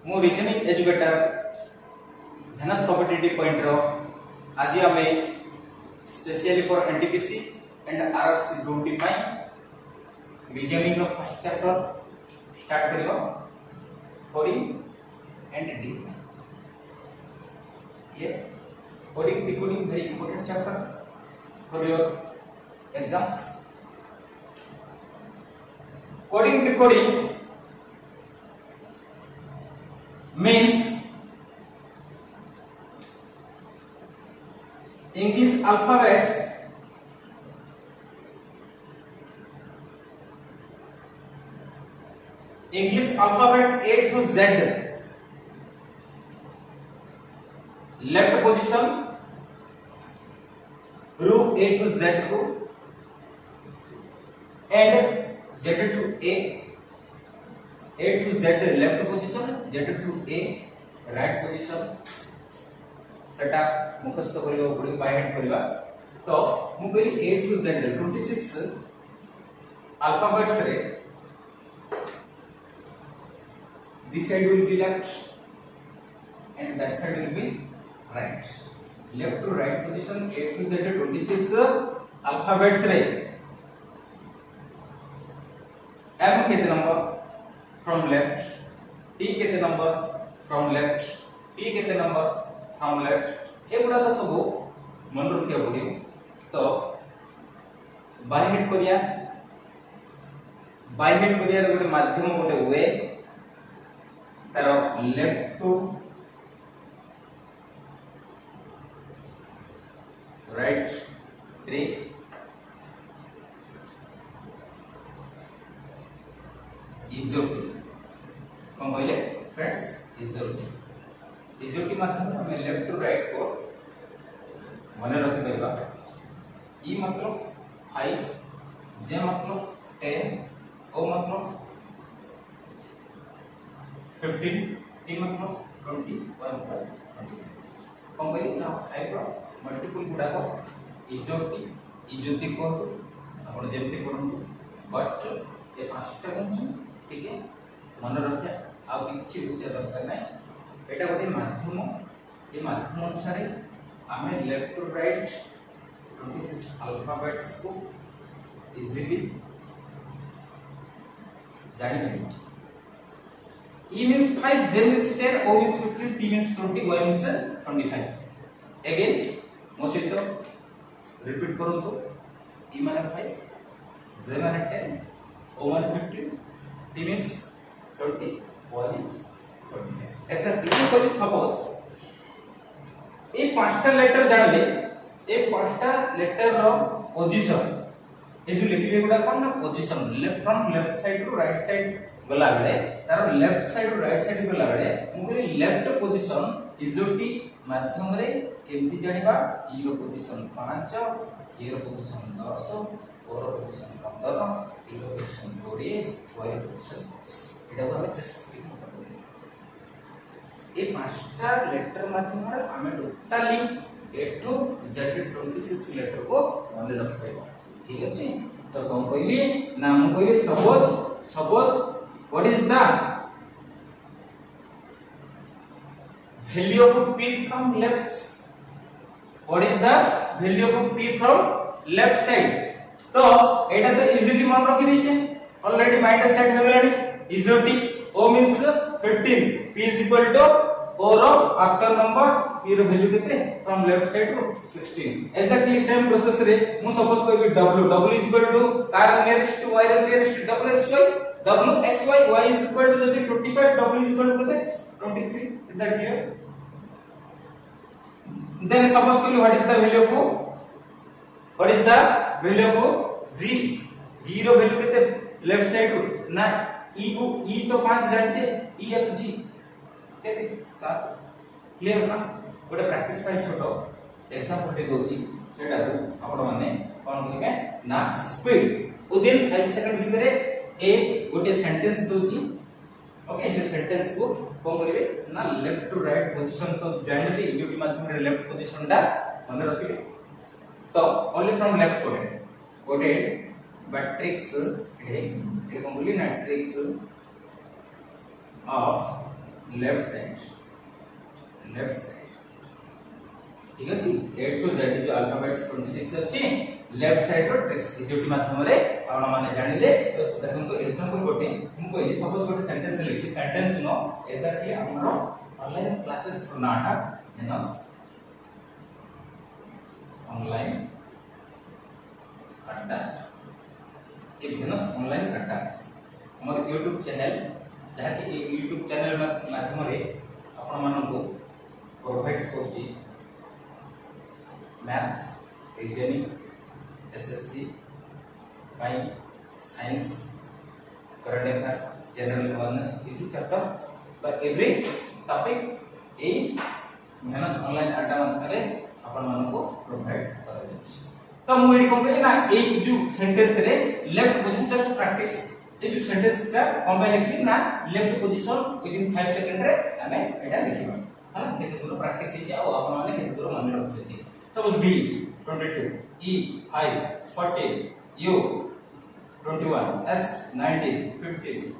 मो reasoning educator भेनस competitive point रो आज आम specially for NTPC and RRC ड्यूटी पाई रीजनिंग रो फर्स्ट चैप्टर स्टार्ट करियो कोडिंग एंड डिकोडिंग। ये coding decoding very important chapter for your exams. Coding decoding means English alphabets A to Z left position रो A to Z को and Z to A to Z left position Z to A right position सेटा मुखस्त करियो पड़ी by hand करिवा। तो मु कहली A to Z 26 alphabets रे this side will be left and that side will be right, left to right position A to Z 26 alphabets रे M कितने number from left, T कितने नंबर from left, P कितने number from left, ये गुड़ा तो सबो मन रखिया पड़ियो। तो बाय हेड करिया गोटे माध्यम गोटे वे तार लेफ्ट टू राइट रे इजोटी कौन कहले फ्रेंड्स इजोटी माध्यम में लेफ्ट टू राइट को मन रखि देबा। ई मतलब 5, जे मतलब 10, ओ मतलब 15, टी मतलब 20, 1 कौन कहले ना 5 रो मल्टीपल गुडा को इजोटी को आपण जेमती पढनु बट ये पांचटा को ही ठीक है मन रखिया आ किछि बुझे दरकार नै। एटा गोटे माध्यम ये माध्यम अनुसार आमे लेफ्ट टू राइट 26 अल्फाबेट्स को इजीली जानि नै। E means 5, J means 10, O means 15, T means 20, Y means 25। Again मो सहित रिपीट करू तो E माने 5, J माने 10, O माने 15, T means 20, Y means 25। Exactly तो सपोज ए पांचटा लेटर जानले ए पांचटा लेटर रो पोजीशन ए जो लिखिले गुडा कोन ना position left from left side to right side गला बेले तार left side to right side गला बेले मुगरे लेफ्ट पोजीशन इजोटी माध्यम रे केमती जानिबा E row position 5, A row position 10, O row position 15, E row position 20, y row position 25। एटा को हम चेस्ट ए पांचटा लेटर माध्यम रे हमें totally A to Z 26 letter को मन रखबो। ठीक अछि तो कोन कहली ना हम कहली suppose what is the value of P from left, what is the value of P from left side. तो एटा तो इजीली मन रखि दै छै ऑलरेडी माइंड सेट हो गेलानी। इजोटी O means 15, P is equal to O रो आफ्टर नंबर P रो वैल्यू केते from left side to 16। Exactly same process रे मु सपोज कोइ W is equal to कार नियरेस्ट टू Y रो nearest WXY, WXY Y is equal to जदि 25, W is equal to केते 23। Is that clear? Then suppose कोइ what is the value of G रो value केते left side to ना ई तो 5 जानचे ई एफ जी केते 7। क्लियर ना? गोटे प्रैक्टिस फाइल छोटो एग्जांपल टे दोची सेटा को आपण माने कोन करिवे ना स्पीड विदिन 5 सेकंड भितरे ए गोटे सेंटेंस दोची। ओके से सेंटेंस को कोन करिवे ना लेफ्ट टू राइट पोजीशन तो जनरली इजोटी माध्यम रे लेफ्ट पोजीशन दा मन रखिबे। तो ओनली फ्रॉम लेफ्ट गोटे मैट्रिक्स कोन बोली मैट्रिक्स of लेफ्ट साइड ठीक अछि ए टू जेड जो अल्फाबेट्स 26 अछि लेफ्ट साइड रो टेक्स्ट इजोटी माध्यम रे आपण माने जानिले तो देखंतु एग्जांपल गोटे हम कहली सपोज गोटे सेंटेंस लिखि सेंटेंस नो एक्जेक्टली हमरो ऑनलाइन क्लासेस रो नाटा मेनस ऑनलाइन अड्डा ए मेनस ऑनलाइन अड्डा हमर YouTube चैनल जहा कि YouTube चैनल माध्यम रे आपण मानको प्रोवाइड करछि math reasoning SSC by science current affair general awareness every chapter by every topic ए मेहनत ऑनलाइन अड्डा माध्यम आपण मानको प्रोवाइड करा जाछि तो मु एडी कोन ना ए जो सेंटेंस रे लेफ्ट पोजीशन जस्ट प्रैक्टिस ए जो सेंटेंस का कंबाइन लिखि ना left position with in 5 second रे हमें एटा लिखिबा हां केते दूर प्रैक्टिस हे जाओ आपण माने केते दूर मन रखछथि suppose B 22 E 5 40 U 21 S 90 50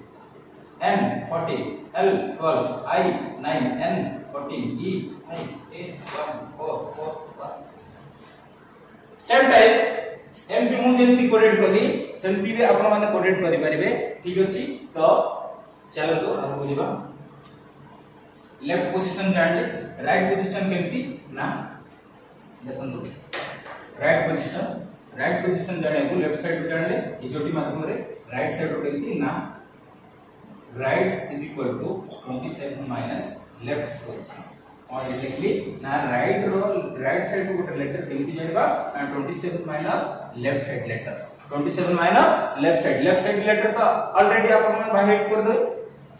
N 40 L 12 I 9 N 14 E 5 8 1 4 4 1 same type M जो मु जेंति कोडेट कली सेंति भी आपण माने कोडेट करि परिबे ठीक अछि तो चलो तो आगु बुझिबा लेफ्ट पोजीशन जानले राइट पोजीशन केमति ना देखंतु राइट पोजीशन जाने को लेफ्ट साइड जानले इजोटी माध्यम रे राइट साइड रो केमति ना right is equal to 27 minus left position और डायरेक्टली ना राइट साइड को गोटे लेटर केमति जानबा ना 27 minus left side letter 27 minus left side letter तो ऑलरेडी आपण मन बाय हेड कर दे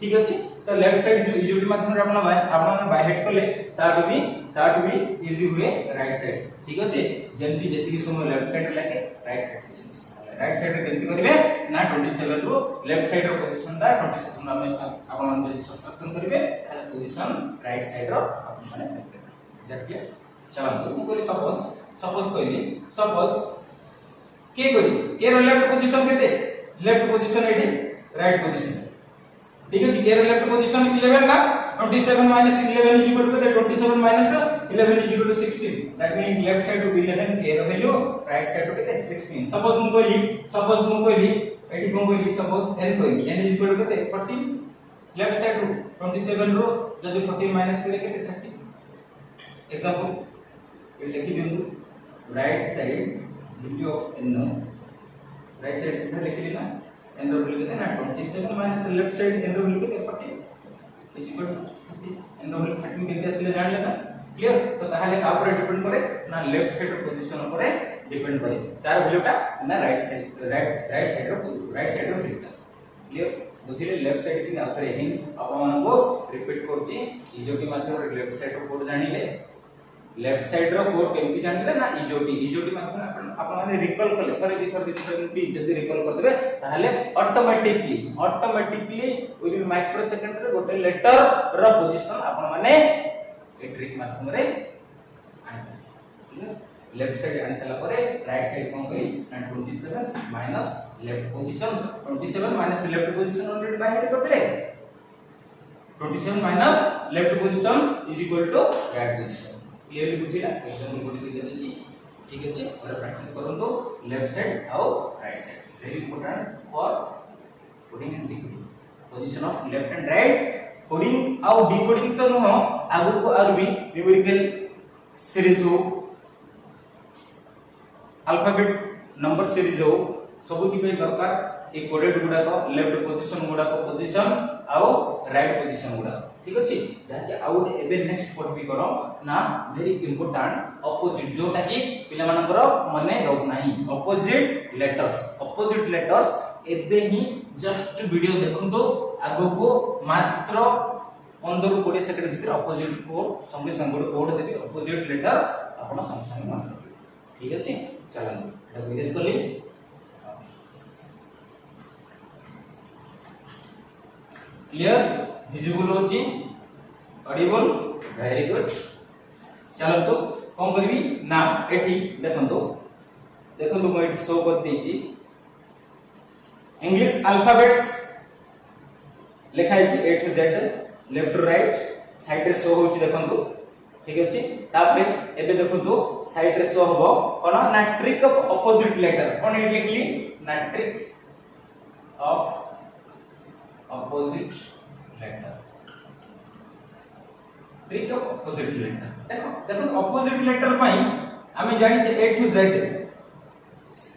ठीक अछि तो लेफ्ट साइड जो इजोटी माध्यम रे आपण बाय हेड करले ताटु भी इजी हुए राइट साइड ठीक अछि जेंति जेति समय लेफ्ट साइड लागे राइट साइड रे केमति करिवे ना 27 रो लेफ्ट साइड रो पोजीशन दा 27 ना में आपण मन जे सब्ट्रैक्शन करिवे ताले पोजीशन राइट साइड रो आपण माने देखिए चलो तो मु करी सपोज के करी के रो लेफ्ट पोजीशन केते लेफ्ट पोजीशन एठी राइट पोजीशन ठीक है के रो लेफ्ट पोजीशन 11 ना 27 minus 11 is equal to 27 minus 11 is equal to 16 that means left side to 11 k रो value right side to 16 suppose मु कहली एठी कोन कहली सपोज n कहली n is equal to 14 left side to 27 रो जदी 14 माइनस करे केते 30 एग्जांपल ये लिखि दिनु right side value of n right side सीधा लिखली ना n रो वैल्यू केते ना 27 माइनस लेफ्ट साइड n रो वैल्यू केते 40 is equal to 30 and normal 13 केते असले जान लेना क्लियर तो ताहाले का ऊपर डिपेंड करे ना लेफ्ट साइड रो पोजीशन ऊपर डिपेंड करे तार वैल्यूटा ना राइट साइड रो वैल्यूटा क्लियर बुझिले लेफ्ट साइड कि आउतरे हिन आपण मन को रिपीट करछि इजोटी माध्यम रे लेफ्ट साइड रो कोड जानिले लेफ्ट साइड रो कोड केमति जानिले ना इजोटी माध्यम आपण माने रिकॉल करले थरे भी जदी रिकॉल कर देबे ताहाले automatically within micro second रे गोटे लेटर रो पोजीशन आपण माने ए ट्रिक माध्यम रे आनिबे लेफ्ट साइड आनि सला परे राइट साइड कोन करी ना 27 minus left position 27 minus left position already by heart कर देले 27 minus left position is equal to right position clearly बुझिला एग्जांपल कोडी दे देछि ठीक अछि और प्रैक्टिस करंतो लेफ्ट साइड और right side very important for coding and decoding position of left and right coding और डिकोडिंग तो नो आगु को आर भी न्यूमेरिकल सीरीज हो अल्फाबेट नंबर सीरीज हो सबुति पे दरकार ए कोडेड गुडा को लेफ्ट पोजीशन गुडा को पोजीशन और राइट पोजीशन गुडा ठीक अछि जाके आउ एबे नेक्स्ट पॉइंट भी करो ना वेरी इंपोर्टेंट ऑपोजिट जोटा कि पिला मानकर मने रोक नाही ऑपोजिट लेटर्स एबे ही जस्ट वीडियो देखन तो आगो को मात्र 15 ରୁ 20 सेकंड भीतर ऑपोजिट को संगे संगे कोड देबी ऑपोजिट लेटर आपण संगे मन रखिबे ठीक अछि चलन एटा विदेश कली क्लियर विजिबल होची ऑडिबल वेरी गुड चलो तो कोन करबी ना एठी देखंतो मु एठी शो कर देची इंग्लिश अल्फाबेट्स लिखा है A to Z left to right side रे शो होची देखंतु ठीक अछि तापरे एबे देखंतु साइड रे शो होबो कोन ना ट्रिक ऑफ अपोजिट लेटर कोन एट लिखली ना trick of opposite letter trick of opposite letter देखो देखो अपोजिट लेटर पई हमें जानि छे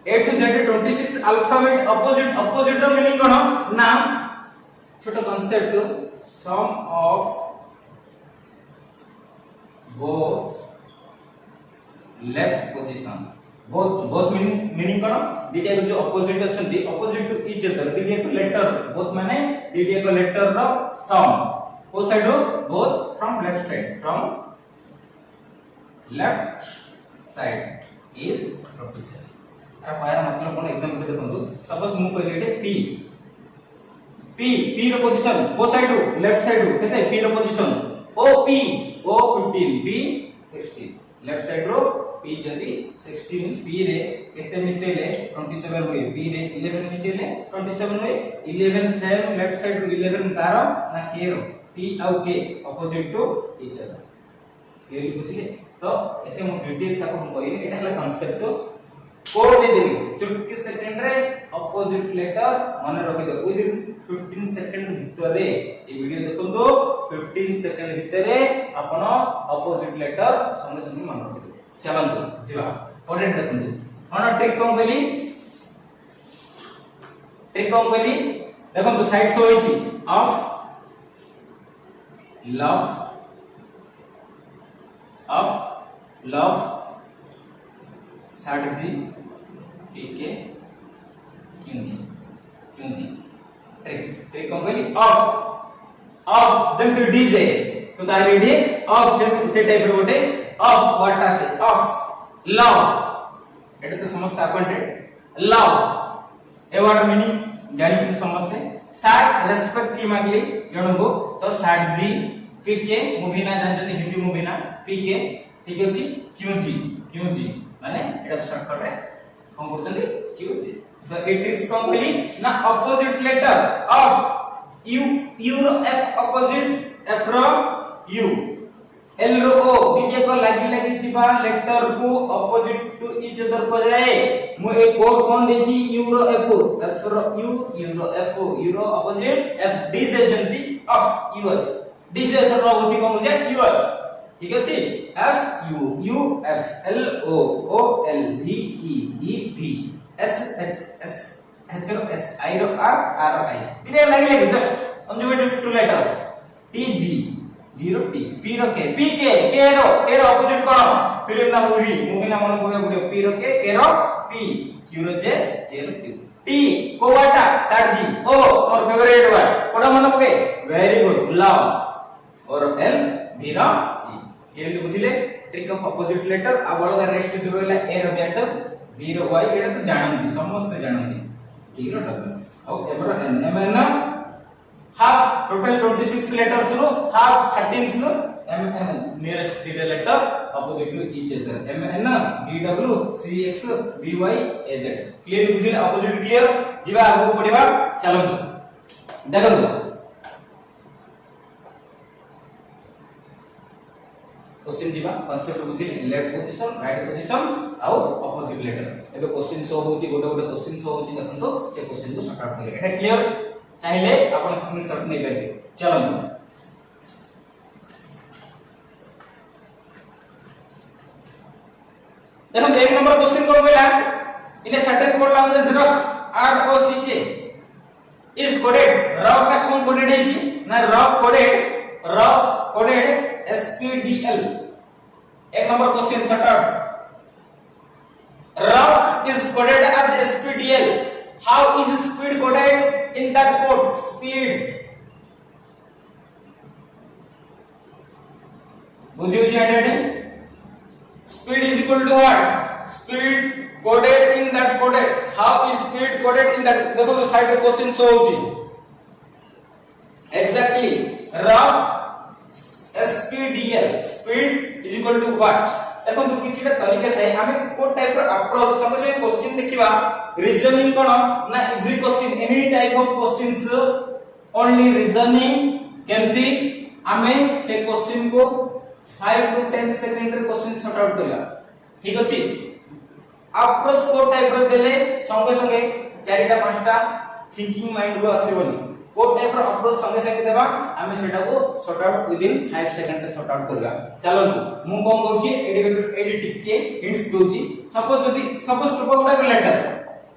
A to Z 26 alphabet opposite रो मीनिंग कोन ना छोटो concept sum of both left position both meaning कोन दिटिया को जो अपोजिट अछंती अपोजिट टू ईच अदर दिटिया को लेटर both माने दिटिया को लेटर रो सम को साइड रो both from left side is 27 आ पाया मतलब कोन एग्जांपल देखंतु सपोज मु कहले एटे P रो पोजीशन को साइड रो लेफ्ट साइड रो केते P रो position O 15 P 16 left side रो P जदी 16 P रे केते मिसेले 27 होय P रे 11 मिसेले 27 होय 11 सेम लेफ्ट साइड रो 11 तार ना K रो P आउ K opposite to each other clearly बुझिले तो एते मु डिटेल्स आपन कहले एटा हला कांसेप्ट कोड दे देबी चुटकी सेकंड रे अपोजिट लेटर माने रखि दो विदिन 15 सेकंड भितरे ए वीडियो देखंतो 15 सेकंड भितरे आपण अपोजिट लेटर संगे संगे मान रखि दो चलंतो जिवा पॉइंट देखंतो कोन ट्रिक कोन कहली देखंतो साइड शो होइची ऑफ लव साडजी पीके क्यूजी ट्रिक कोन कहली ऑफ देन टू डीजे तो तार रेडी ऑफ से टाइप रो गोटे ऑफ व्हाट आसे ऑफ लव एटा तो समस्त अकाउंटेड लव ए वर्ड मीनिंग जानि छी समस्त साड रेस्पेक्ट की मागली जणको तो साडजी पीके मूवी ना जानते हिंदी मूवी ना पीके ठीक अछि क्यूजी माने एटा शॉर्टकट रे कोन करछन्ती क्यूजी तो ए ट्रिक्स कोन कहली ना अपोजिट लेटर ऑफ यू रो एफ अपोजिट एफ रो यू एल रो ओ दिदिया को लागी थिबा लेटर को अपोजिट टू ईच अदर को जाए मु ए कोड कोन देची यू रो एफ रो यू रो एफ यू रो अपोजिट एफ डी से जंती ऑफ यू एफ डी से रो होती कोन हो जाए यू एफ ठीक अछि F U F L O L V E भी एस एच रो एस आई रो आर आई दिरे लागी just conjugated two letters T G 0 T P रो के रो अपोजिट कोन फिल्म ना मूवी ना मन को पी रो के रो पी क्यू रो जे रो क्यू टी को वाटा साड जी ओ और फेवरेट वर्ड कोडा मन पके वेरी गुड लव और एल बी रो ये बुझिले ट्रिक ऑफ अपोजिट लेटर आ बळगा रेस्ट जो रहला ए रो जेड बी रो वाई एटा तो जानंती समस्त जानंती टी रो डब्ल्यू और एम रो N M N half total 26 letters रो half 13 M N nearest three letter opposite to each other M N D W C X B Y A Z clear बुझिले opposite clear जिबा आगु पढिबा चलंतो देखंतो question जीवा concept बुझी left position right position आउ opposite letter एबे question show होची गोटे question show होची देखंतो से क्वेश्चन को सॉर्ट आउट करिए एटा क्लियर चाहिले आपण स्क्रीनशॉट नै पाइबे चलंतो देखो एक नंबर क्वेश्चन को बोला in a certain code language rock R O C K is coded rock का कौन कोडेड है जी ना रॉक कोडेड SPDL एक number question short out rock is coded as SPDL how is speed coded in that code speed बुझियो जी understand speed is equal to what speed coded in that coded how is speed coded in that देखो तो side पे question show होची exactly rough SPDL speed is equal to what देखो तो किछिटा तरीका थाए हमें को टाइप रो अप्रोच समझे क्वेश्चन देखिबा रीजनिंग कोन ना every question any type of questions only reasoning केमती आमे से क्वेश्चन को 5 टू 10 सेकंड रे क्वेश्चन सॉर्ट आउट करिया ठीक अछि अप्रोच को टाइप रे देले संगे संगे चारिटा पांचटा थिंकिंग माइंड को आसीबनी को टाइप रो अप्रोच संगे संगे देबा आमे सेटा को sort out within 5 second रे सॉर्ट आउट करिया चलंतु मु कोन कहूची एडी टिके हिंट्स दोची सपोज टॉपिक गुडा लेटर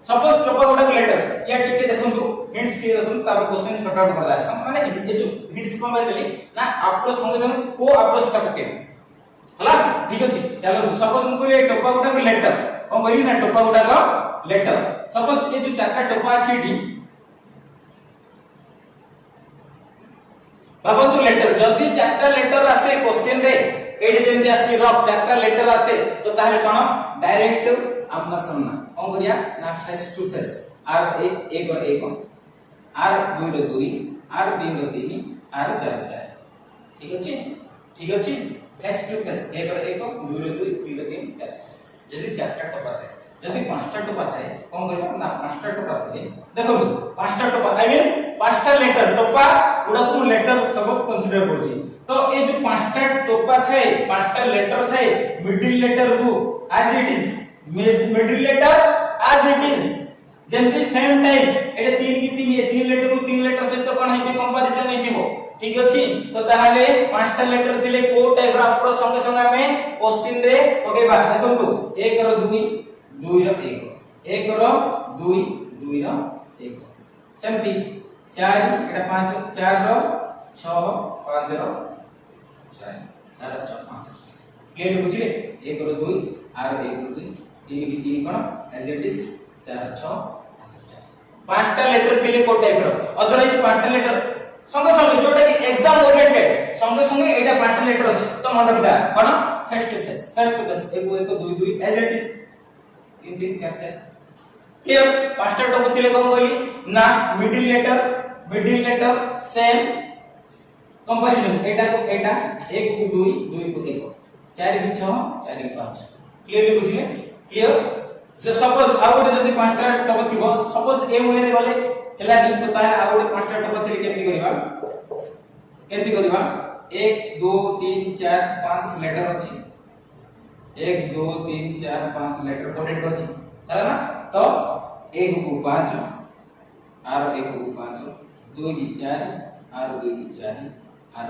सपोज टॉपिक गुडा लेटर या टिके देखंतु हिंट्स के देखंतु तार क्वेश्चन सॉर्ट आउट करदा सम माने ये जो हिंट्स कोन बाय देली ना अप्रोच संगे संगे को अप्रोच टा पके हला ठीक अछि चलंतु सपोज मु कहले टॉपिक गुडा लेटर कोन कहली ना टॉपिक गुडा लेटर सपोज ये जो चारटा टोपा अछि एठी बाबंतु लेटर जदी चारटा लेटर आसे क्वेश्चन रे एडी जेमति आसी रफ चारटा लेटर आसे तो ताहे कोन डायरेक्ट आमना सामना कोन करिया ना फेस टू फेस आर एक और एक आर 2 रो 2 आर 3 रो 3 आर 4 4 ठीक अछि फेस टू फेस एक और एक 2 रो 2 3 रो 3 4 जदी चारटा टोपा थाए जदी पांचटा टोपा थाए कोन करिया ना पांचटा टोपा थाए देखो पांचटा टोपा आई मीन पांचटा लेटर टोपा गुडा को लेटर सब कंसीडर करछि तो ए जो पांचटा टोपा थाए पांचटा लेटर थाए मिडिल लेटर को as it is middle letter as it is जेंति सेम टाइप एडे 3 की 3 ये 3 लेटर को 3 लेटर से तो कोन हेति कंपैरिजन हेतिबो ठीक अछि तो ताहाले पांचटा लेटर थिले को टाइप रा अप्रोच संगे संगे हमें क्वेश्चन रे पकेबा देखंतु 1 रो 2 2 रो 1 1 रो 2 2 रो 1 सेमति 4 एटा 5 4 रो 6 5 रो 4 4 6 5 क्लियर बुझिले 1 रो 2 आर 1 रो 2 3 की 3 कोन एज इट इज 4 6 पांचटा लेटर थिले को टाइप रो अदरवाइज पांचटा लेटर संगे संगे जोटा कि एग्जाम ओरिएंटेड संगे संगे एटा पांचटा लेटर अछि तो मन रखिदा कोन face to face 1 1 2 2 as it is 3 3 4 4 clear पांचटा टॉपिक थिले कोन कहली ना मिडिल लेटर सेम कंपैरिजन एटा को एटा 1 को 2 2 को 1 4 की 6 4 की 5 क्लियरली बुझिले क्लियर जे सपोज आउट जदी पांचटा टॉपिक थिबो सपोज ए वे रे गले हेला कि तो तार आउट पांचटा टॉपिक थिले केमति करबा 1 2 3 4 5 लेटर अछि 1 2 3 4 5 लेटर कोडेड अछि है ना तो 1 को 5 आर 1 को 5 2 की 4 आर 2 की 4 आर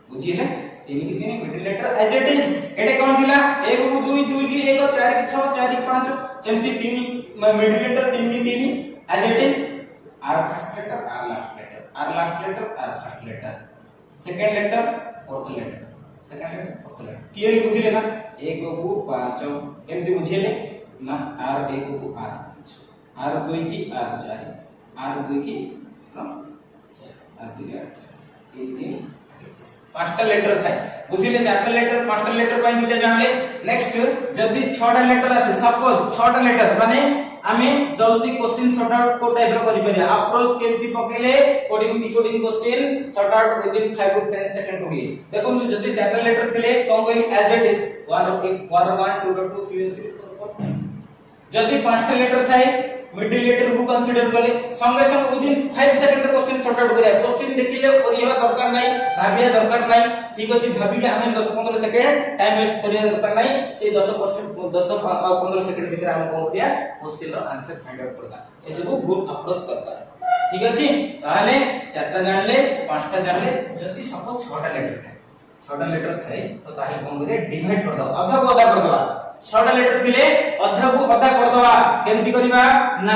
बुझिले 3 की 3 middle letter as it is एटे कोन दिला 1 को 2 2 की 1 4 की 6 4 की 5 सेमति 3 मिडिल लेटर 3 की 3 एज इट इज आर फर्स्ट लेटर आर लास्ट लेटर आर लास्ट लेटर आर first letter second letter fourth letter second letter fourth letter clearly बुझिले ना 1 को 5 केमति बुझिले ना आर 1 को आर 5 आर 2 की आर 4 आर 2 की आर 2 की 3 पांचटा लेटर थाए बुझिले चारटा लेटर पांचटा लेटर पाई मिले जानले नेक्स्ट जदी छटा लेटर आसे सपोज छटा लेटर माने आमे जल्दी क्वेश्चन सॉर्ट आउट को टाइप रो करि परिया अप्रोच केमति पकेले coding decoding question sort out within 5 to 10 second होई देखो जदी चारटा लेटर थिले कोन करी एज इट इज 1 1 2 2 3 3 4 जदी पांचटा लेटर थाए मिडिल लेटर को कंसीडर करे संगे संगे with in 5 second question sort out करिया क्वेश्चन देखिले ओरिया दरकार नाही भाबिया दरकार नाही ठीक अछि भाबिले हमें 10 15 सेकंड टाइम वेस्ट करिया दरकार नाही से 10% 10 15 सेकंड भीतर हम कोन करिया क्वेश्चन रो आंसर फाइंड आउट करता से जो गुड अप्रोच दरकार ठीक अछि ताले चारटा जानले पांचटा जानले जति सपोज छटा लेटर थाए छटा लेटर थाए तो ताहे कोन करिया डिवाइड कर दो आधा को आधा कर दो छटा लेटर थिले आधा को आधा कर दवा केमति करिबा ना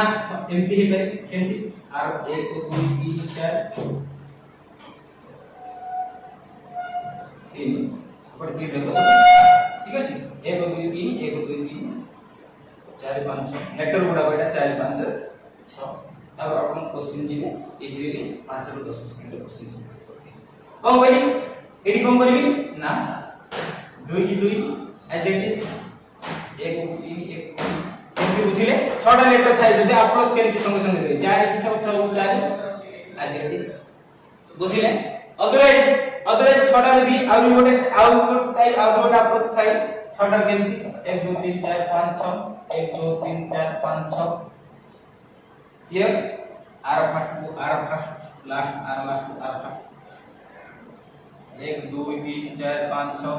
एमति हे करे केमति आर 1 2 3 4 3 ऊपर 3 देखो ठीक अछि 1 2 3 1 2 3 4 5 लेटर गुडा बेटा 4 5 6 तब अपन क्वेश्चन जीवे इजीली 5 ରୁ 10 सेकंड क्वेश्चन सॉल्व करते कोन करी एडी कोन करबी ना 2 की 2 एज इट इज 1 को 3 1 केमति बुझिले छटा लेटर थाए जदी अप्रोच केमति संगे संगे करे 4 की 6 4 एज इट इज बुझिले अदरवाइज छटा रे भी आउट टाइप आउट अप्रोच थाए छटा केमति 1 2 3 4 5 6 1 2 3 4 5 6 clear R first last R fast 1 2 3 4 5 6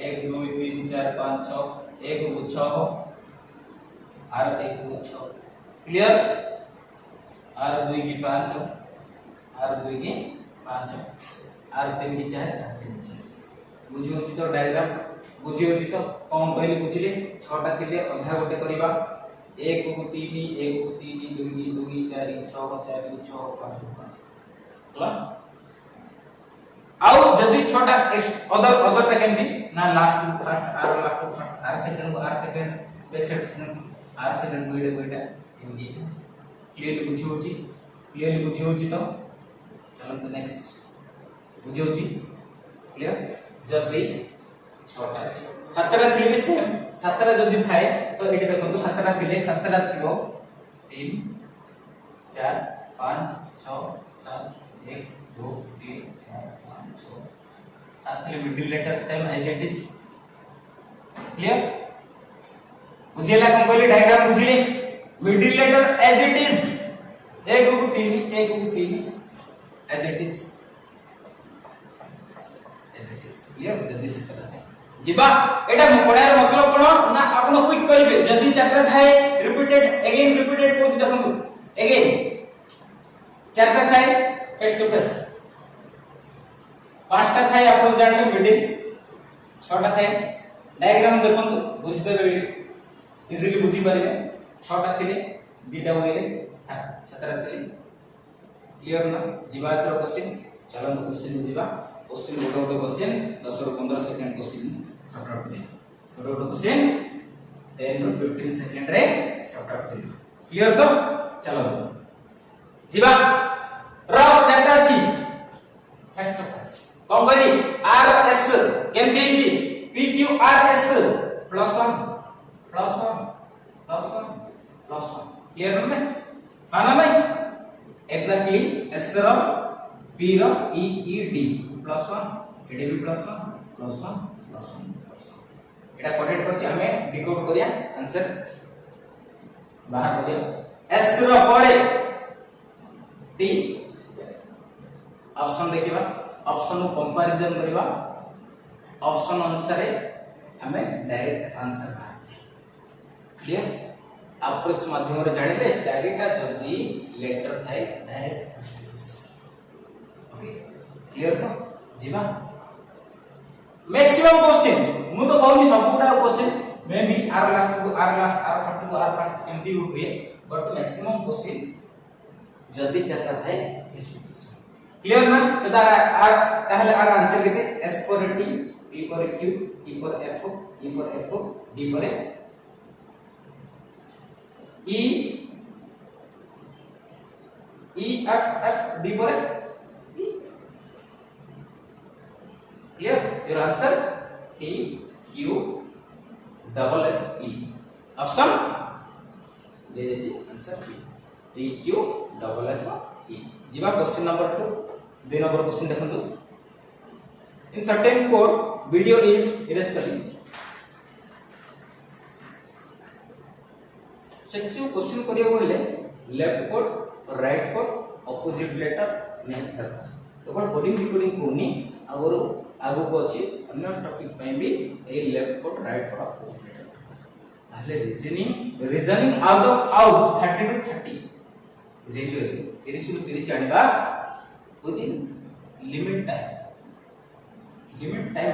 1 2 3 4 5 6 1 को 6 आर 1 को 6 क्लियर आर 2 की 5 आर 2 की 5 आर 3 की 4 आर 3 की 4 बुझी होची तो डायग्राम बुझी होची तो कौन कहली बुझिले 6 टा थिले अधा गोटे करबा 1 को 3 1 को 3 2 2 4 6 4 6 5 हला आउ जदी 6 टा अदर टा केमती ना लास्ट टू फर्स्ट आर सेकंड बैक सेकंड आर सेकंड गोइडा एमडी क्लियरली बुझी होची तो चलो तो नेक्स्ट बुझी होची क्लियर जदी 6 टा 17 थिले भी सेम 17 जदी थाए तो एटी देखो 17 थिले 17 थिलो 3 4 5 6 7 1 2 3 4 5 6 7 थिले middle letter same as it is clear बुझेला कम कहली डायग्राम बुझिले middle letter as it is 1 को 3 एज इट इज क्लियर जदी 17 जिबा एटा पढ़ार मतलब कोन ना आपण क्विक करिवे जदी चारटा थाए रिपीटेड कोच देखंतु अगेन चारटा थाए फेस टू फेस पांचटा थाए आपण जानले मिडिल छटा थाए डायग्राम देखंतु बुझते रहिबे इजीली बुझी पारिबे छटा थिले दीटा वे 17 थिले क्लियर ना जिबा तर क्वेश्चन चलो तो क्वेश्चन बुझिबा क्वेश्चन गोटे क्वेश्चन 10 ରୁ 15 सेकंड क्वेश्चन सॉर्ट आउट करियो गोटे क्वेश्चन 10 ରୁ 15 सेकंड रे सॉर्ट आउट करियो क्लियर तो चलो जिबा र चारटा छी फर्स्ट क्लास कौन करी आर एस केम देजी P Q R S +1 clear ना हाना भाई एग्जैक्टली एस रो पी रो ई ई डी +1 एडी भी +1 एटा कोडेड करछि हमें डिकोड करिया आंसर बाहर करिया एस रो परे टी ऑप्शन देखिबा ऑप्शन को कंपैरिजन करबा ऑप्शन अनुसार हमें डायरेक्ट आंसर बाहर क्लियर अप्रोच माध्यम रे जानिले चारिटा जदी लेटर थाए डायरेक्ट ओके क्लियर तो जीवा मैक्सिमम क्वेश्चन मु तो कहूनी सबटा question may be R first केमती हुए बट मैक्सिमम क्वेश्चन जदी चाहता है क्लियर ना तो ताहले आर आंसर केते S for T P for Q E for F D for E F D for clear your answer T Q double F E option दे देछि answer T Q double F E जिबा question number 2 2 number question देखंतु in certain code video is irrespective section question करियो बोले left code right code opposite letter नहीं करता तो but coding decoding कोनी आगरो आगो को अछि अन्य टॉपिक पे भी ए left code right code opposite letter ताले reasoning out of out 30 to 30 regular 30 ରୁ 30 आनिबा within limit time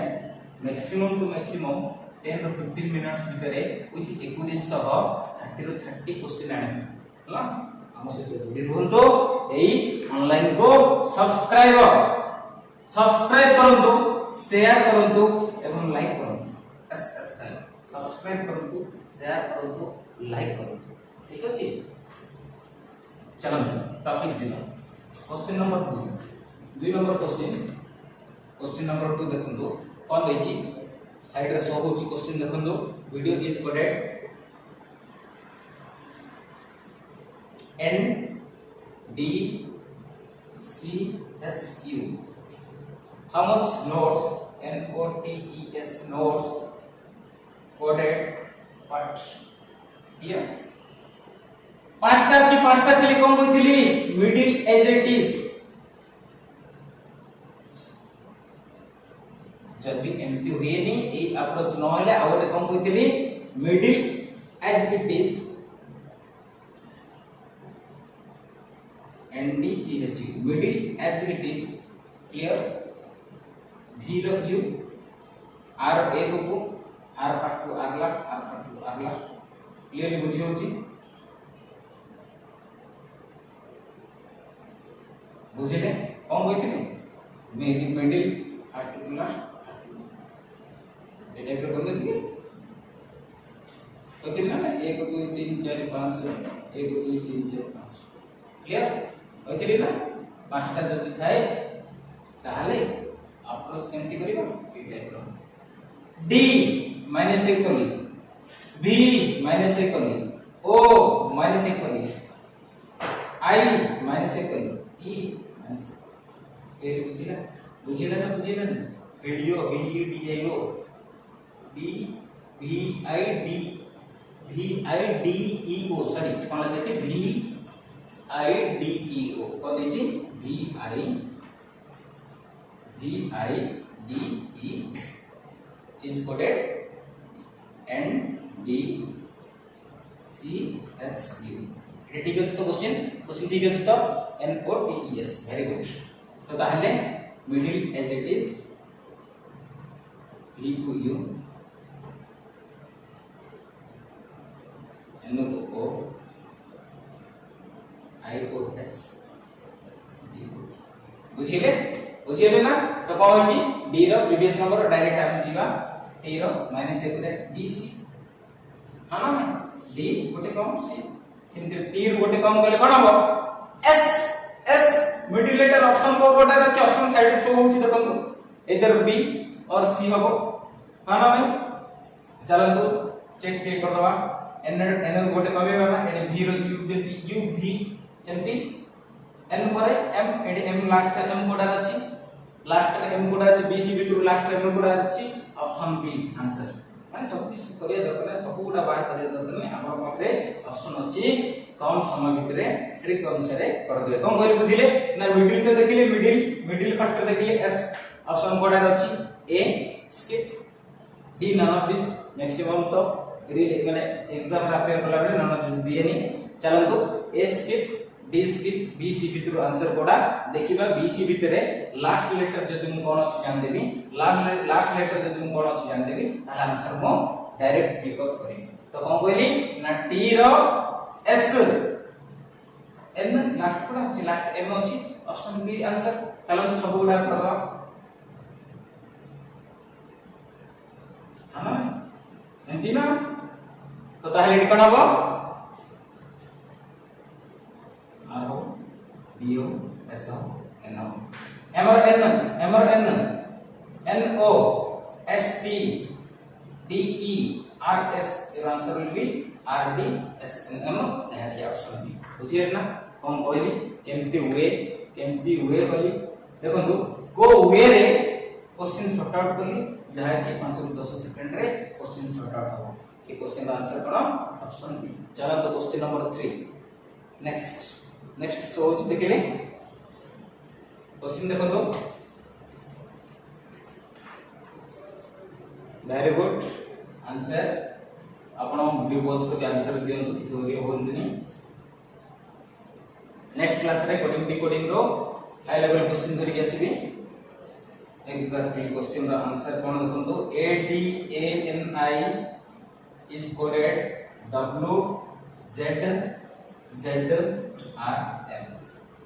maximum to maximum 10 to 15 minutes भितरे विथ एक्यूरेसी सह 30 ରୁ 30 क्वेश्चन आनिबा हला हम से जुड़ी रहंतो एई ऑनलाइन को सब्सक्राइब करंतु शेयर करंतु एवं लाइक करंतु एसएसएल सब्सक्राइब करंतु शेयर करंतु लाइक करंतु ठीक अछि चलंतु topic 0 question number 2 number question number 2 देखंतु कोन दैछि साइड रे शो होछि क्वेश्चन देखंतु video is coded N D C H Q how much notes NOTES notes coded what clear पांचटा छी पांचटा थिली कम होइथिली मिडिल एज इट इज जदि एमती हुएनी ए अप्रोच न हेले आ गोटे कोन कहितली middle as it is NDCH middle as it is clear V रो U R A को R first to R last R first to R last clearly बुझी होची बुझिले कोन कहितली music middle first to last ए टाइप रो कर देथि तो कितना ना 1 2 3 4 5 1 2 3 4 5 क्लियर होइतली ना पांचटा जति थाए ताले अप्रोच केमती करिवो ए टाइप रो D माइनस 1 कली B माइनस 1 कली O माइनस 1 कली I माइनस 1 कली E माइनस ए बुझिला ना video VEDIO D VIDEO sorry कोन लिखे VIDEO को देछि VIDE is quoted NDCHU ये ठीक है तो क्वेश्चन ठीक है तो NOTES वेरी गुड तो ताहले middle as it is V को U N को O I को H D को बुझिले ना तो कौन होची D रो प्रीवियस नंबर डायरेक्ट हम जीवा T रो -1 रे DC हां ना D गोटे कम C सिंपल T रो गोटे कम कले कोन हो S मिडिल लेटर ऑप्शन को गोटे अछि ऑप्शन साइड शो होची देखंतु इधर B और C हबो हां ना भाई चलंतु चेक टे कर दवा N गोटे कमे वाला एडे V रो U जति U V सेमती N परे M एडे M लास्ट M गोटा अछि लास्ट M गोटा अछि BC बितु लास्ट M गोटा अछि ऑप्शन बी आंसर माने सब किछ करिया दरकार सब गोटा बाहर करिया दरकार नै हमर पाखे ऑप्शन अछि कम समय भितरे ट्रिक अनुसार कर देबे कम करि बुझिले ना मिडिल के देखिले मिडिल फर्स्ट देखिले S ऑप्शन कोडा अछि A skip D none of this maximum तो रीड माने एग्जाम रा अपेयर कला बेले नन ऑफ दिस दिए नि चलंतु A skip D skip B C भितर आंसर कोडा देखिबा B C भितरे लास्ट लेटर जदि मु कोन अछि जान देबी लास्ट लेटर जदि मु कोन अछि जान देबी ताला आंसर मो डायरेक्ट क्लिक ऑफ करी तो कोन कहली ना T रो S N लास्ट कोडा अछि लास्ट M अछि ऑप्शन बी आंसर चलंतु सब गुडा करबा हां एंती ना तो ताहले कोन हबो BO SO NO M और N NO ST DE RS your answer will be RD SNM यह की ऑप्शन बी बुझिए ना हम कहली केमती हुए कहली देखंतु को वे रे क्वेश्चन सॉर्ट आउट करली जहा कि 5 ରୁ 10 सेकंड रे क्वेश्चन सॉर्ट आउट हो ये क्वेश्चन का आंसर कोन ऑप्शन बी चलो तो क्वेश्चन नंबर 3 नेक्स्ट सोच देखिले क्वेश्चन देखो तो वेरी गुड आंसर आपण वीडियो पॉज को आंसर दियंतु थ्योरी होंदनी नेक्स्ट क्लास रे कोडिंग डिकोडिंग रो हाई लेवल क्वेश्चन करी आसीबी एग्जैक्टली क्वेश्चन रो आंसर कोन देखंतु ADANI इज कोडेड W Z R M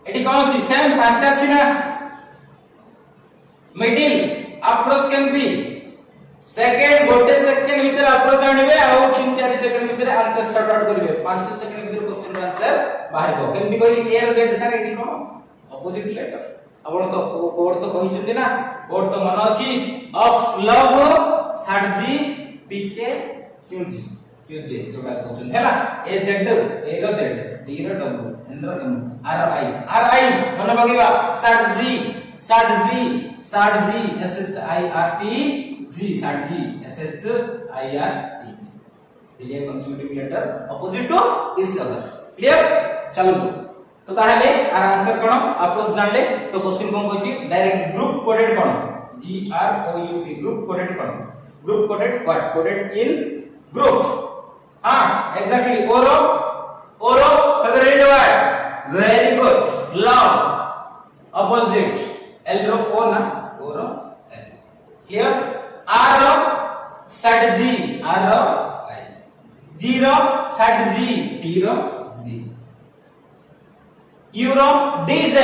एटी कोन अछि सेम पांचटा अछि ना मिडिल अप्रोच केमती सेकंड गोटे सेकंड भीतर अप्रोच आनिबे आ 3-4 सेकंड भीतर आंसर सॉर्ट आउट करिवे 5 सेकंड भीतर क्वेश्चन रो आंसर बाहर केमती कहि ए रो जेड सर एटी कोन अपोजिट लेटर आपण तो कोड तो कहि छथि ना कोड तो मन अछि ऑफ लव साडजी पीके क्यूजे जोटा कहछन हैला ए जेड ए रो जेड डी रो डब्ल्यू एन रो एम आर आई मन बगिबा साडजी S H I R T G साडजी S H I R T G clear consecutive letter opposite to is other clear चलो तो ताहले आर आंसर कोन अप्रोच जानले तो क्वेश्चन कोन कहछि डायरेक्ट ग्रुप कोडेड कोन GROUP group coded कौन group coded what coded in groups हाँ exactly oro have read word very good love opposite L ro o na oro L here R ro sat G R ro I G ro sat G T ro G U ro DJ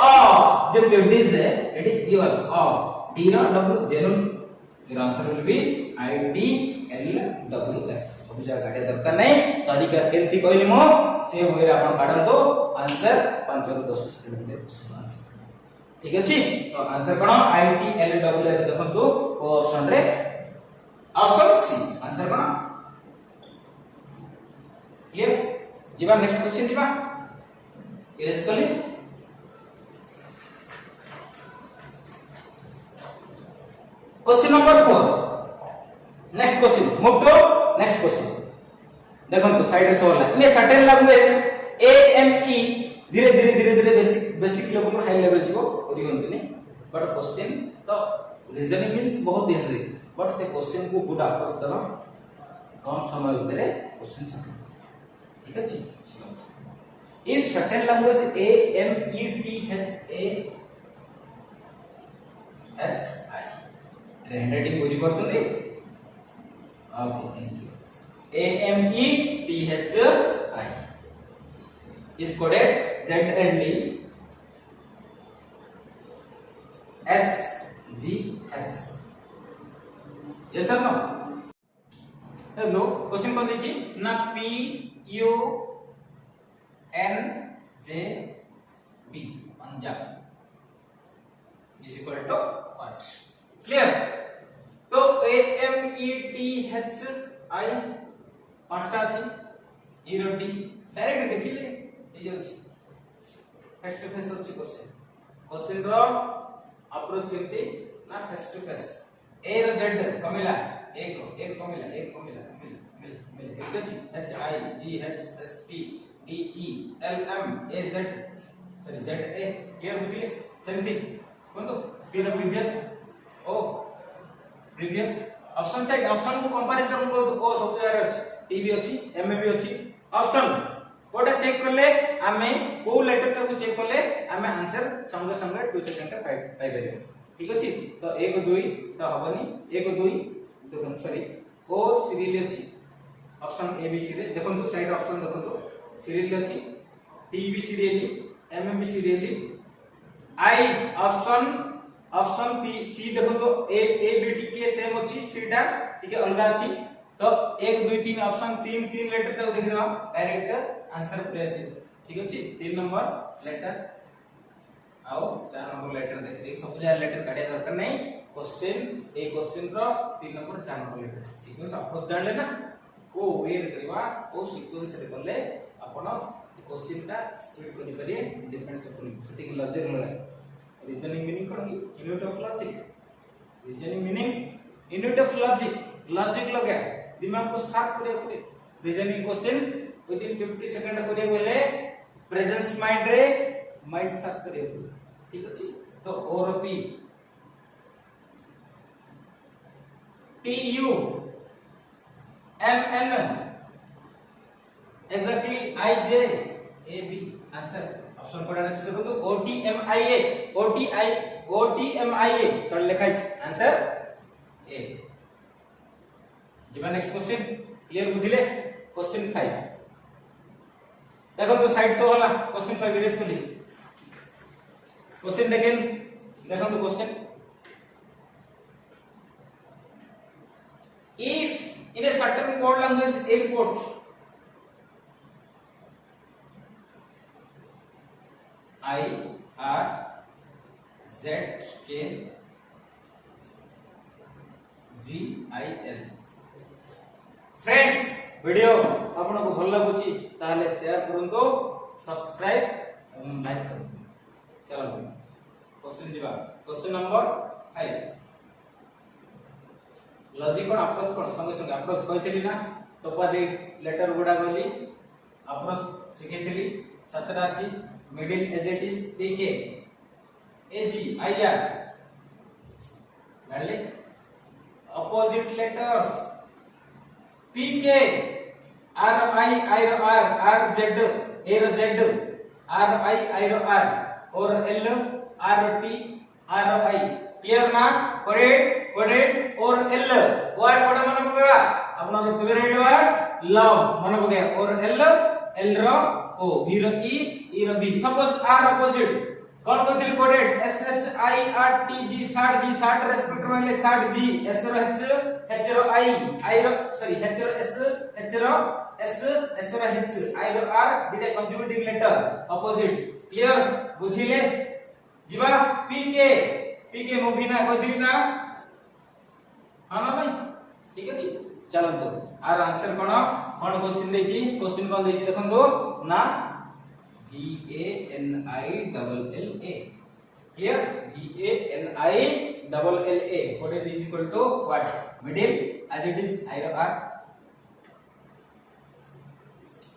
off जब DJ it is yours off D ro W genuine your answer will be I D L W X सब जगह काटे दरकार नहीं तरीका केंती कहली मो से होय आपण काढन तो आंसर 5 ରୁ 10 सेकंड भितर क्वेश्चन आंसर ठीक अछि तो आंसर कोन I D L W X देखंतु ओ ऑप्शन रे ऑप्शन सी आंसर कोन क्लियर जीवा नेक्स्ट क्वेश्चन जीवा इरेज कली question number 4 next question move to next question देखो तो साइड रे सोला इन सर्टेन लैंग्वेज AME धीरे धीरे बेसिक लेवल हाई लेवल जीवो करी होंतनी बट क्वेश्चन तो रीजनिंग मींस बहुत इजी बट से क्वेश्चन को गुड अप्रोच दलो कम समय भीतर क्वेश्चन सब ठीक अछि if certain language AMETHASI handwriting बुझी पड़तुनी okay thank you AMETHI is coded ZND SGH yes or no hello question कौन देखिए ना PUNJB Punjab is equal to what clear तो AMETHI पांचटा अछि इरोटी डायरेक्ट देखिले ए जाउछि फेस टू फेस अछि क्वेश्चन रो अप्रोच व्यक्ति ना फेस टू फेस ए रो जेड कमिला एक कमिला एक अछि HIGHSTDELM AZ sorry ZA clear बुझिले सेमती कोन तो फिर प्रीवियस ऑप्शन साइड ऑप्शन को कंपैरिजन को ओ सब जगह अछि टीवी अछि एमबी अछि ऑप्शन कोटा चेक करले आमे को लेटर को चेक करले आमे आंसर संगे संगे 2 सेकंड पाई पाइबे ठीक अछि तो 1 2 तो हबनी 1 2 देखो सॉरी ओ सीरियल अछि ऑप्शन ए बी सी रे देखो तो साइड ऑप्शन देखो तो सीरियल अछि TV serial MB serial I option P C देखो तो A B T K same अछि सीटा ठीक है अलगा अछि तो 1 2 3 ऑप्शन 3 लेटर तक देख रहा डायरेक्ट आंसर प्लेस ठीक अछि 3 नंबर लेटर आओ 4 नंबर लेटर देख सब जगह लेटर काढे दरकार नहीं क्वेश्चन ए क्वेश्चन रो 3 number 4 number letter sequence approach जानले ना को वे करबा को सीक्वेंस रे करले आपण क्वेश्चन ता स्पीड करि परिए डिफरेंस अपन सेटिंग लॉजिक लगा reasoning meaning cone unit of logic reasoning meaning unit of logic लगा दिमाग को साफ करे पूरे reasoning question with in 50 second करे बोले प्रेजेंस माइंड रे माइंड साफ करे ठीक अछि तो और P TU MN exactly IJ AB answer option code आने देखो तो OTMIA तो लिखा है आंसर ए जीवा नेक्स्ट क्वेश्चन क्लियर बुझिले क्वेश्चन 5 देखो तो साइड शो होला क्वेश्चन 5 इरेज कली क्वेश्चन देखो तो question if in a certain code language input I R Z K G I L friends video आपन को भल लागुची ताले शेयर करंतो सब्सक्राइब एवं लाइक करंतो चलो क्वेश्चन दिबा क्वेश्चन नंबर 5 लॉजिक और अप्रोच कोन संगे अप्रोच कहतली ना टॉपर रे लेटर गुडा कहली अप्रोच सिखेतली 17 अछि middle as it is PK AG IR डाले opposite letters PK RI रो R R Z A रो Z RI रो R और L RT RI क्लियर ना कोडेड और L वर्ड कोड मन पगेगा अपना फेवरेट वर्ड लव मन पगेगा और L रो O B रो E रो B सपोज R ऑपोजिट कौन को दिल कोडेड SHIRT G 60 रेस्पेक्ट वाले 60 G S रो H रो I रो सॉरी H रो S रो H I रो R दिटे कंजुगेटिव लेटर ऑपोजिट क्लियर बुझिले जिबा PK मूवी ना को दिल ना हां ना भाई ठीक अछि चलो तो आर आंसर कोन क्वेश्चन देछि क्वेश्चन कोन देछि देखन दो ना VANILLA clear VANILLA what is equal to what middle as it is I R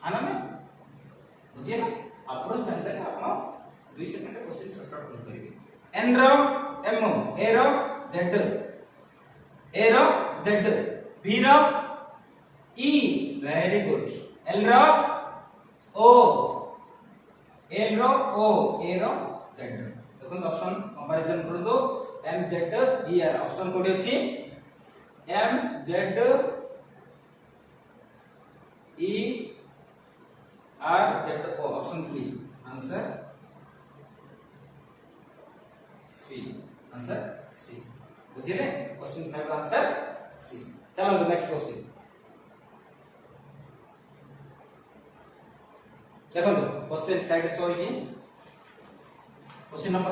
आना में बुझिए ना अप्रोच जानते हैं आप 2 सेकंड में क्वेश्चन सॉर्ट आउट कर करेंगे N रो M A रो Z B रो E very good L रो O L रो O A रो Z देखो ऑप्शन कंपैरिजन कर दो M Z E R option code अछि M Z E R Z O option 3 answer C answer C बुझिले क्वेश्चन 5 आंसर C चलो next question देखो क्वेश्चन साइड शो होई क्वेश्चन नंबर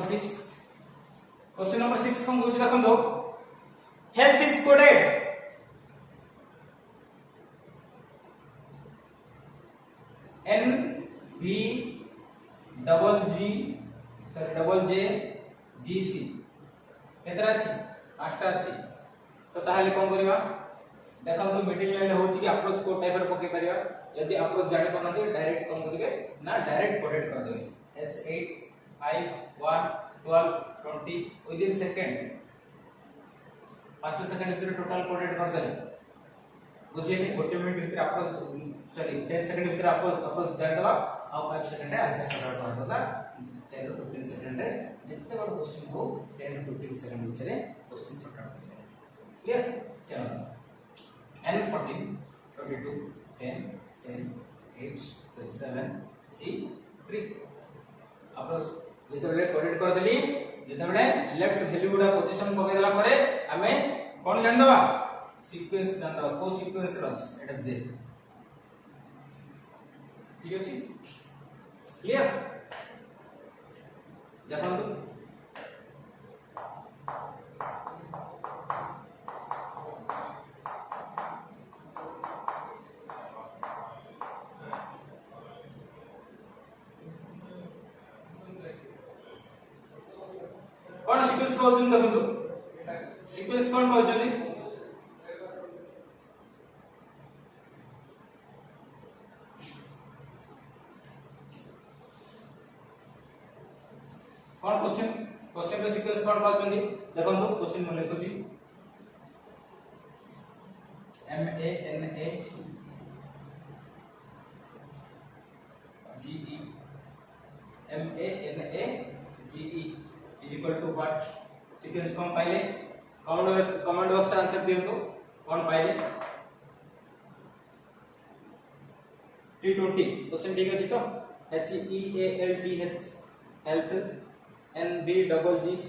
6 कौन बुझ देखो health is coded N B double J G C केतरा अछि 8टा अछि तो ताहाले कोन करबा देखो मिडिल लाइन होची कि अप्रोच को टाइप रे पके परिया यदि अप्रोच जानि पना दे डायरेक्ट कोन करिवे ना डायरेक्ट कोडेड कर देबे S8 5 1 12 20 with in second 5 second भीतर टोटल कोडेड कर देले बुझिए गोटे मिनिट भीतर अप्रोच सॉरी 10 सेकंड भीतर अप्रोच जानि दबा और 5 सेकंड रे आंसर सॉर्ट आउट कर दबा 10 ରୁ 15 सेकंड रे जितने बड़ क्वेश्चन हो 10 ରୁ 15 सेकंड भीतर क्वेश्चन सॉर्ट आउट कर देबे क्लियर चलो N 14 22 10 10 8 6 7 C 3 अप्रोच जेतबेले कोडेड कर देली जेतबेले लेफ्ट वैल्यू गुडा पोजीशन पके देला परे हमें कोन जान दबा सीक्वेंस जान दबा को सीक्वेंस रच एटा जे ठीक अछि क्लियर जखन तो कौन सीक्वेंस पाउछन देखंतु सीक्वेंस कौन पाउछन कौन क्वेश्चन रे सीक्वेंस कौन पाउछन देखंतु क्वेश्चन में लिखो जी MANA GE is equal to what sequence कौन पाइले कमांड बॉक्स से आंसर दियो तो कौन पाइले T20 क्वेश्चन ठीक अछि तो HEALTH health NBGC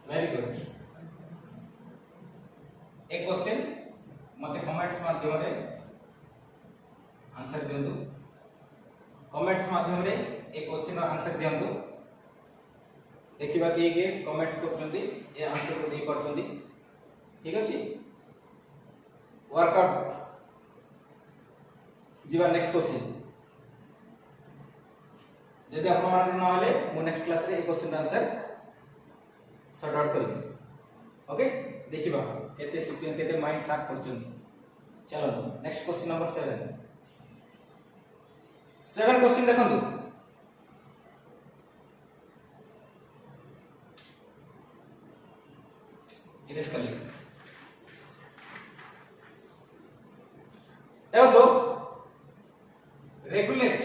very good एक क्वेश्चन मते कमेंट्स माध्यम रे आंसर दियंतु कमेंट्स माध्यम रे एक क्वेश्चन आंसर दियंतु देखिबा कि के कमेंट्स करछंती ए आंसर को दे परछंती ठीक अछि वर्कआउट जीवा नेक्स्ट क्वेश्चन जदि आप मान न होले मो नेक्स्ट क्लास रे ए क्वेश्चन आंसर सॉर्ट आउट करिबे ओके देखिबा केते सिक्वेंस केते माइंड शार्प करछन चलो नेक्स्ट क्वेश्चन नंबर 7 क्वेश्चन देखंतु इरेज कर ले देखो तो regulate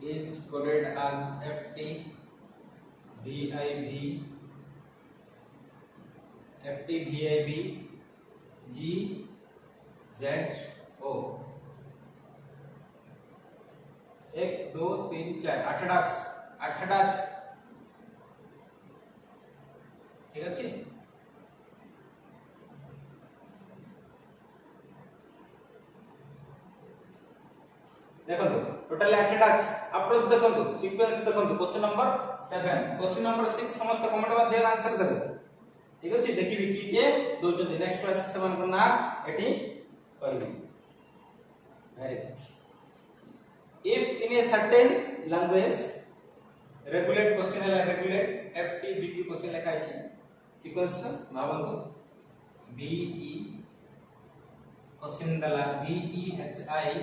is coded as FT VIV FT VIV G Z O 1 2 3 4 आठटा ठीक अछि देखो टोटल 8टा अप्रोच देखो सीक्वेंस देखो क्वेश्चन नंबर 7 क्वेश्चन नंबर 6 समस्त कमेंट माध्यम आंसर देबे ठीक अछि देखिबी की के दो जदी नेक्स्ट क्लास 7 को ना एठी कहबी very good if in a certain language regulate question है रेगुलेट एफटी बीटी क्वेश्चन लिखा है सीक्वेंस भावंतो बीई क्वेश्चन दला बीईएचआई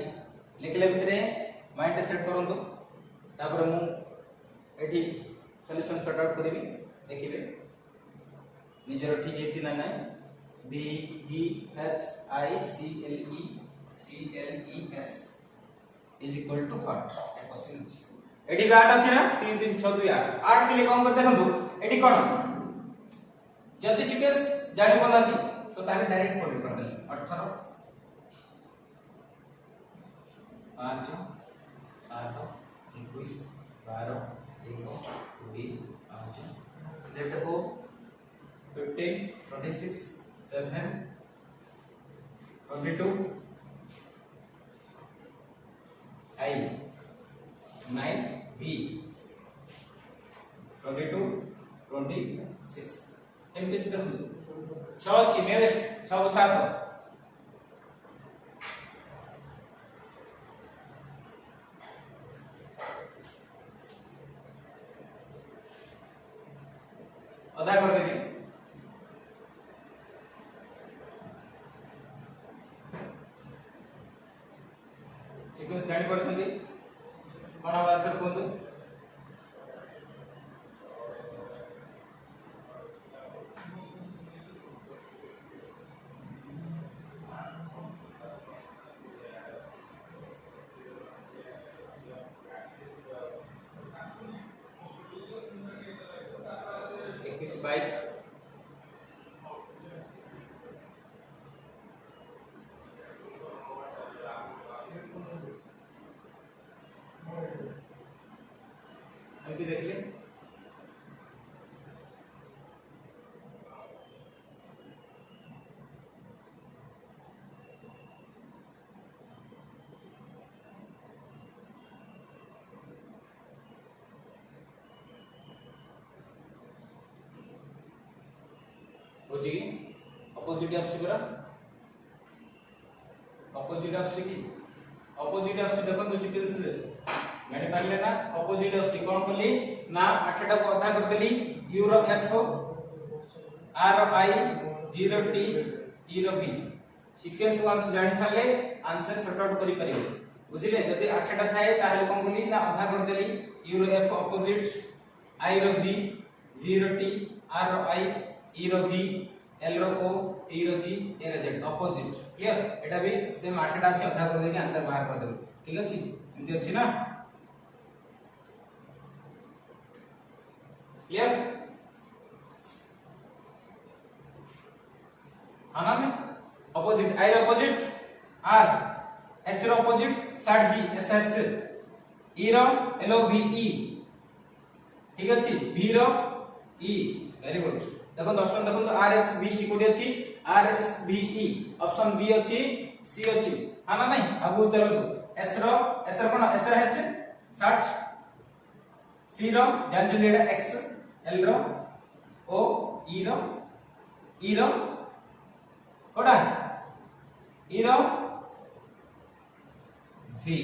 लिखले भितरे माइंड सेट करंतो तापर मु एठी सॉल्यूशन सॉर्ट आउट करिवि देखिबे निजर ठीक हेछि ना नै B E H I C L E S is equal to what ए क्वेश्चन अछि एठी 8 अछि ना 3 3 6 2 8 8 दिले कम कर देखंतु एठी कोन जदी सीक्वेंस जानि बनाती तो ताके डायरेक्ट पढ़ि कर देले 18 5 7 21 12 1 2 5 Z O 15 26 7 22 I 9 B 22 26 एमते छ देखु 6 छी नेक्स्ट 6 7 अदा कर देबी सीक्वेंस जानि परछंदी कोन आंसर कोन बाईस देख ले होची अपोजिट आसी पूरा अपोजिट आसी की अपोजिट आसी देखो तो सीक्वेंस रे जानि पारले ना अपोजिट आसी कोन कली ना 8टा को आधा कर देली यू रो F R I 0 T E रो बी सीक्वेंस वांस जानि साले आंसर सॉर्ट आउट करि परिबे बुझिले जदी 8टा थाए ताहले कोन कली ना आधा कर देली यू रो एफ अपोजिट आई रो बी 0 टी आर रो आई ई रो बी एल रो ओ टी रो जी ए रो जेड अपोजिट क्लियर एटा भी सेम 8टा अछि अधा कर देके आंसर बाहर कर देबे ठीक अछि एंती अछि ना क्लियर हाना में अपोजिट आई रो अपोजिट आर एच रो opposite side G S H E रो एल ओ बी ई ठीक अछि बी रो ई वेरी गुड देखो ऑप्शन देखो आर एस बी ई कोडी अछि R S B E option B अछि सी अछि हाना नहीं आगु चलो एस रो कोन एस रो एच 60 सी रो जानजु एटा x l रो o e रो कोडा e रो v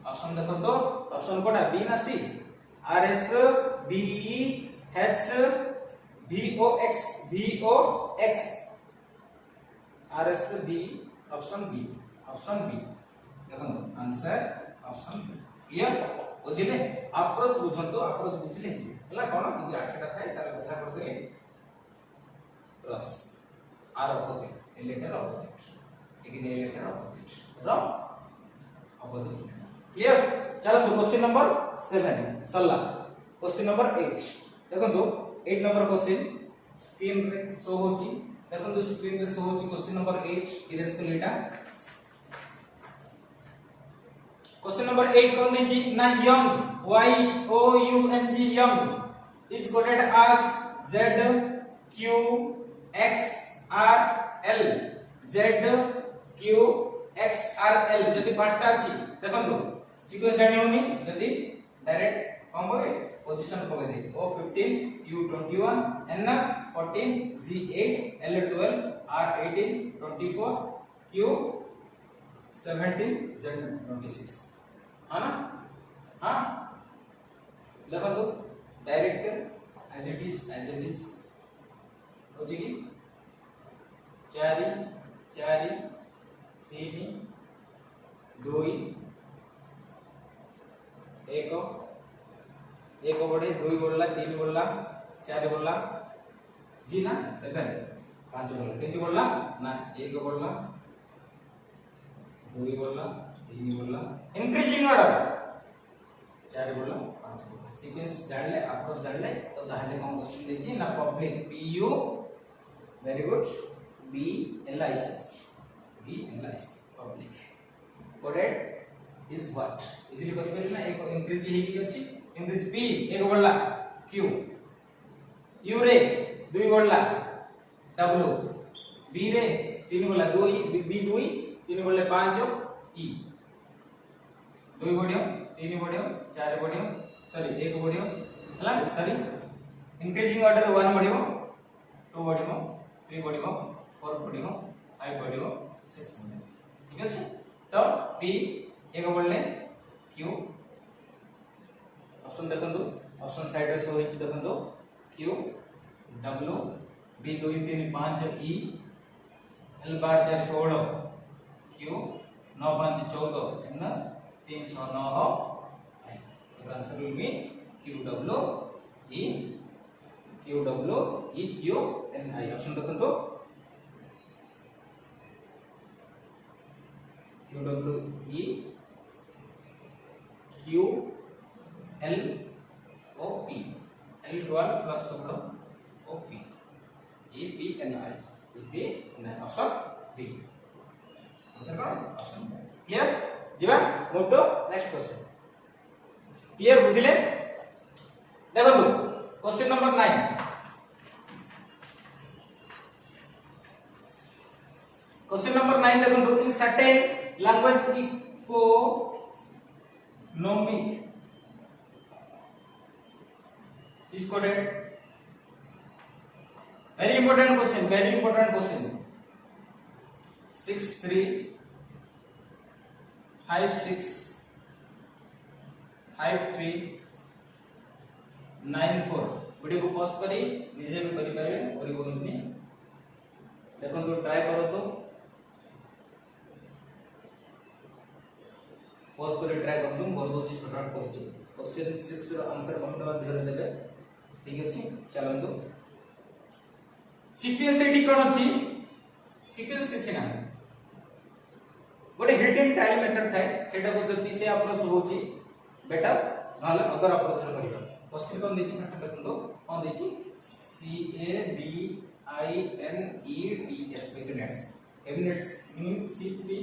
ऑप्शन देखो तो ऑप्शन कोडा b ना c r s b e h v o x r s b option b देखो आंसर ऑप्शन बी क्लियर बुझिले अप्रोच बुझंतो अप्रोच बुझिले हला कोन कि आठटा थाए तार कथा करते प्लस आर अपोजिट ए लेटर अपोजिट एक ए लेटर अपोजिट रो अपोजिट क्लियर चलो तो क्वेश्चन नंबर 7 सल्ला क्वेश्चन नंबर 8 देखो तो 8 नंबर क्वेश्चन स्क्रीन रे शो होची देखो तो स्क्रीन रे शो होची क्वेश्चन नंबर 8 इरेज कर लेटा क्वेश्चन नंबर 8 कौन दीची ना young y o u n g young is coded as z q x r l z q x r l जदी पांचटा अछि देखंतु सीक्वेंस जानि होनी जदी डायरेक्ट कम होए पोजीशन पके दे o 15 u 21 n 14 g 8 l 12 r 18 24 q 17 z 26 है ना हां देखो तो डायरेक्ट एज इट इज होची की 4 4 3 2 1 1 बड़े 2 बोलला 3 बोलला 4 बोलला जी ना 7 5 बोलला कितनी बोलला ना 1 बोलला 2 बोलला 3 बोलला इंक्रीजिंग ऑर्डर 4 बोलला 5 बोलला सीक्वेंस जान ले अप्रोच जान ले तो ताहले कौन क्वेश्चन देजी ना public p u very good b l i c public coded is what easily कर पे ना एक इंक्रीज ही की अछि इंक्रीज p 1 बोलला q u रे 2 बोलला w b रे 3 बोलला 2 b 2 3 बोलले 5 e 2 बढ़ियो 3 बढ़ियो 4 बढ़ियो सॉरी 1 बढ़ियो हला सॉरी इंक्रीजिंग ऑर्डर 1 बढ़ियो 2 बढ़ियो 3 बढ़ियो 4 बढ़ियो 5 बढ़ियो 6 बढ़ियो ठीक अछि तो p 1 बढ़ले q ऑप्शन देखंतु ऑप्शन साइड रे शो होई देखंतु q w b 2 3 5 e l बार 4 16 q 9 5 14 n 3 6 9 हो your answer will be qw e q n i option देखंतु qw e q l o p l 12 plus o p e p n i option b answer कौन option clear जीवा move to next question clear बुझिले देखो तो question number 9 question number 9 देखो तो in certain language economic is coded very important question 6 3 5 6 5 3 9 4 video को pause करी निजे भी करि पारे करि बोलनी देखो तो ट्राई करो तो पॉज करी ट्राई कर दूं करबो जी स्टार्ट करू क्वेश्चन 6 रो आंसर घंटा बाद धीरे देबे ठीक अछि चलंतु सीक्वेंस एडी कोन अछि सीक्वेंस किछि ना गोटे हिट एंड ट्रायल मेथड थाए सेटा को जति से अप्रोच होची बेटर नले अदर अप्रोच रे करिबा क्वेश्चन कोन देछि फर्स्ट देखंतो कोन देछि C A B I N E T S cabinets meaning C3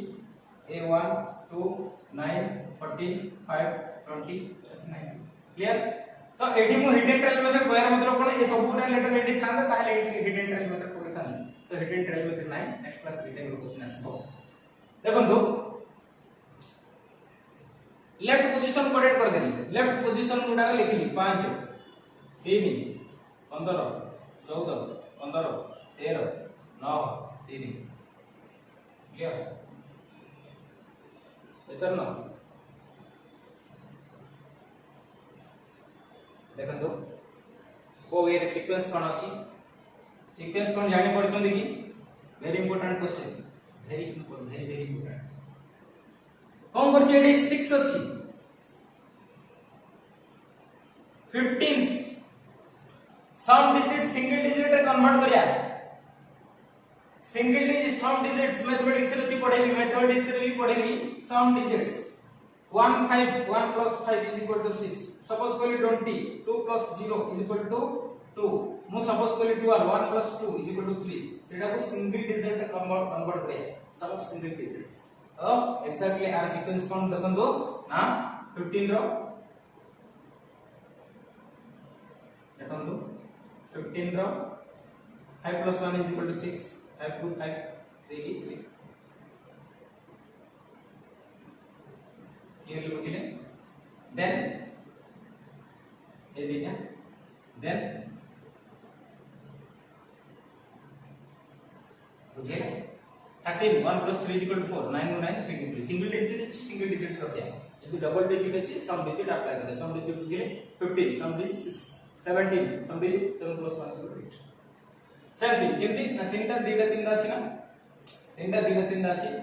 A1 2 9 14 5 20 9 clear तो एडी मु हिट एंड ट्रायल मेथड कहर मतलब कोन ए सबुटा लेटर एडी थांदा ताले हिट एंड ट्रायल मेथड कोइ थान तो हिट एंड ट्रायल मेथड नाही नेक्स्ट क्लास रिटेन क्वेश्चन आसबो देखंतु left position coded कर देली लेफ्ट पोजीशन गुडा लिखली 5 3 15 14 15 13 9 3 क्लियर सर ना देखो को वे सीक्वेंस कोन अछि सीक्वेंस कोन जानि पड़छन कि very important question very important कौन कर एडी 6 अछि 15 सम डिजिट सिंगल डिजिट रे कन्वर्ट करिया सिंगल डिजिट सम डिजिट्स मैथमेटिक्स रे छी पढेबी मैथमेटिक्स रे भी पढेबी सम digits 1 5 1 plus 5 is equal to 6 suppose करी 20 2 plus 0 is equal to 2 मु सपोज करी 12 1 plus 2 is equal to 3 सेटा को सिंगल डिजिट कन्वर्ट करे सम ऑफ सिंगल डिजिट्स अब एक्जेक्टली आर सीक्वेंस कोन देखंदो ना 15 रो देखंदो 15 रो 5 plus 1 is equal to 6 5 2 5 3 3 clearly बुझिले देन ए दिटा देन बुझिले 13 1 plus 3 is equal to 4 9 9 23 single digit रखिया यदि डबल डिजिट अछि सम डिजिट अप्लाई करे सम डिजिट बुझिले 15 sum digit 6 17 sum digit 7 plus 1 is equal to 8 17 केमति ना तीनटा तीनटा अछि ना तीनटा तीनटा अछि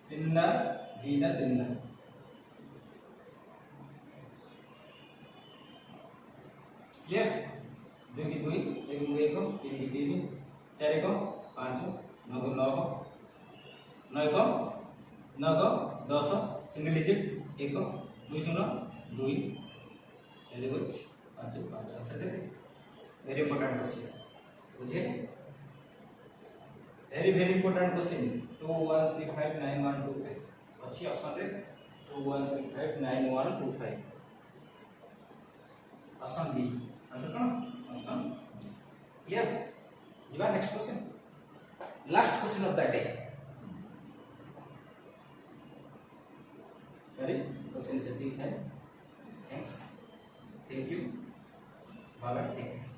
तीनटा तीनटा क्लियर 2 की 2 1 की 1 3 की 3 4 को 5 9 को 9 9 को 9 को 10 सिंगल डिजिट 1 को 2 0 2 वेरी गुड 5 5 आंसर देते वेरी इंपोर्टेंट क्वेश्चन बुझिए वेरी इंपोर्टेंट क्वेश्चन 2 1 3 5 9 1 2 5 अच्छी ऑप्शन रे 2 1 3 5 9 1 2 5 ऑप्शन बी आंसर कौन ऑप्शन क्लियर जीवा next question last question of the day sorry question से ठीक है thanks thank you bye bye take care